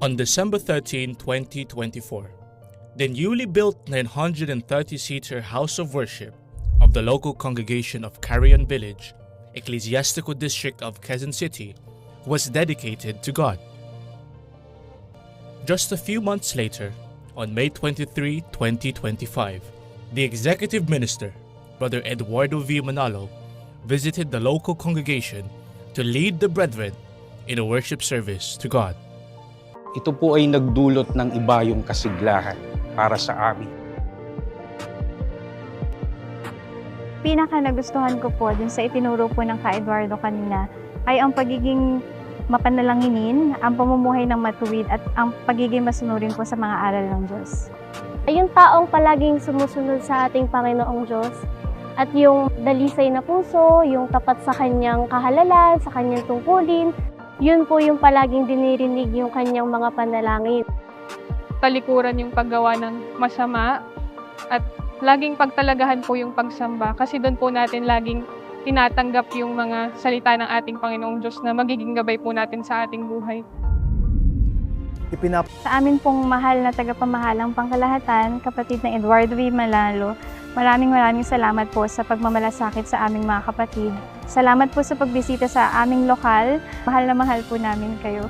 On December 13, 2024, the newly built 930-seater House of Worship of the local congregation of Carion Village, Ecclesiastical District of Quezon City, was dedicated to God. Just a few months later, on May 23, 2025, the Executive Minister, Brother Eduardo V. Manalo, visited the local congregation to lead the brethren in a worship service to God. Ito po ay nagdulot ng ibayong kasiglahan para sa amin. Pinaka nagustuhan ko po dun sa itinuro po ng Ka Eduardo kanina ay ang pagiging mapanalanginin, ang pamumuhay ng matuwid at ang pagiging masunurin po sa mga aral ng Diyos. Yung taong palaging sumusunod sa ating Panginoong Diyos at yung dalisay na puso, yung tapat sa kanyang kahalalan, sa kanyang tungkulin, yun po yung palaging dinirinig yung kanyang mga panalangin. Talikuran yung paggawa ng masama at laging pagtalagahan po yung pagsamba kasi doon po natin laging tinatanggap yung mga salita ng ating Panginoong Diyos na magiging gabay po natin sa ating buhay. Sa amin pong mahal na tagapamahalang pangkalahatan, kapatid na Eduardo V. Manalo, maraming salamat po sa pagmamalasakit sa aming mga kapatid. Salamat po sa pagbisita sa aming lokal. Mahal na mahal po namin kayo.